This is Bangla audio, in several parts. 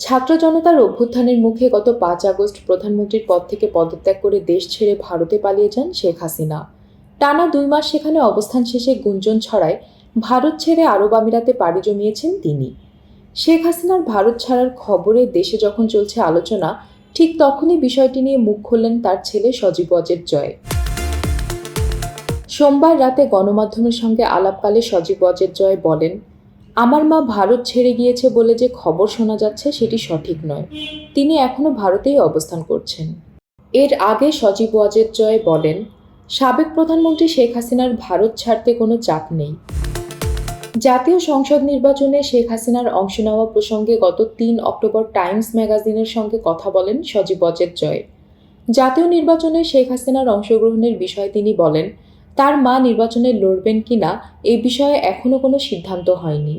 ছাত্র জনতার অভ্যুত্থানের মুখে গত ৫ আগস্ট প্রধানমন্ত্রীর পদ থেকে পদত্যাগ করে দেশ ছেড়ে ভারতে পালিয়ে যান শেখ হাসিনা। টানা ২ মাস সেখানে অবস্থান শেষে গুঞ্জন ছড়ায় ভারত ছেড়ে আরব আমিরাতে পাড়ি জমিয়েছেন তিনি। শেখ হাসিনার ভারত ছাড়ার খবরে দেশে যখন চলছে আলোচনা, ঠিক তখনই বিষয়টি নিয়ে মুখ খুললেন তার ছেলে সজীব ওয়াজেদ জয়। সোমবার রাতে গণমাধ্যমের সঙ্গে আলাপকালে সজীব ওয়াজেদ জয় বলেন, আমার মা ভারত ছেড়ে গিয়েছে বলে যে খবর শোনা যাচ্ছে সেটি সঠিক নয়। তিনি এখনো ভারতেই অবস্থান করছেন। এর আগে সজীব ওয়াজেদ জয় বলেন, সাবেক প্রধানমন্ত্রী শেখ হাসিনার ভারত ছাড়তে কোনো চাপ নেই। জাতীয় সংসদ নির্বাচনে শেখ হাসিনার অংশ নেওয়া প্রসঙ্গে গত ৩ অক্টোবর টাইমস ম্যাগাজিনের সঙ্গে কথা বলেন সজীব ওয়াজেদ জয়। জাতীয় নির্বাচনে শেখ হাসিনার অংশগ্রহণের বিষয়ে তিনি বলেন, তার মা নির্বাচনে লড়বেন কিনা এই বিষয়ে এখনো কোনো সিদ্ধান্ত হয়নি।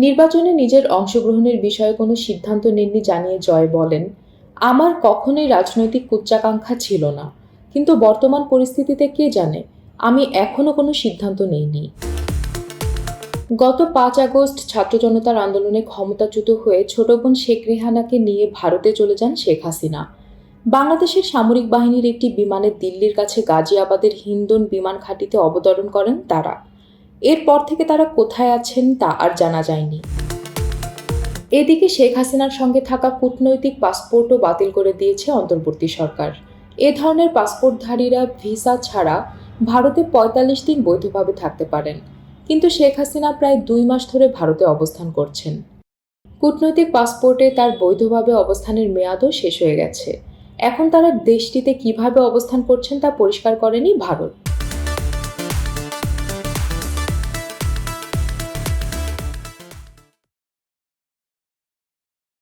নির্বাচনে নিজের অংশগ্রহণের বিষয়ে কোনো সিদ্ধান্ত নেননি জানিয়ে জয় বলেন, আমার কখনোই রাজনৈতিক উচ্চাকাঙ্ক্ষা ছিল না, কিন্তু বর্তমান পরিস্থিতিতে কে জানে, আমি এখনো কোনো সিদ্ধান্ত নেইনি। গত ৫ আগস্ট ছাত্র জনতার আন্দোলনে ক্ষমতাচ্যুত হয়ে ছোট বোন শেখ রেহানাকে নিয়ে ভারতে চলে যান শেখ হাসিনা। বাংলাদেশের সামরিক বাহিনীর একটি বিমানে দিল্লির কাছে গাজিয়াবাদের হিন্দন বিমান ঘাঁটিতে অবতরণ করেন তারা। এরপর থেকে তারা কোথায় আছেন তা আর জানা যায়নি। এদিকে শেখ হাসিনার সঙ্গে থাকা কূটনৈতিক পাসপোর্টও বাতিল করে দিয়েছে অন্তর্বর্তী সরকার। এ ধরনের পাসপোর্টধারীরা ভিসা ছাড়া ভারতে ৪৫ দিন বৈধভাবে থাকতে পারেন, কিন্তু শেখ হাসিনা প্রায় ২ মাস ধরে ভারতে অবস্থান করছেন। কূটনৈতিক পাসপোর্টে তার বৈধভাবে অবস্থানের মেয়াদও শেষ হয়ে গেছে। এখন তারা দেশটিতে কিভাবে অবস্থান করছেন তা পরিষ্কার করেনি ভারত।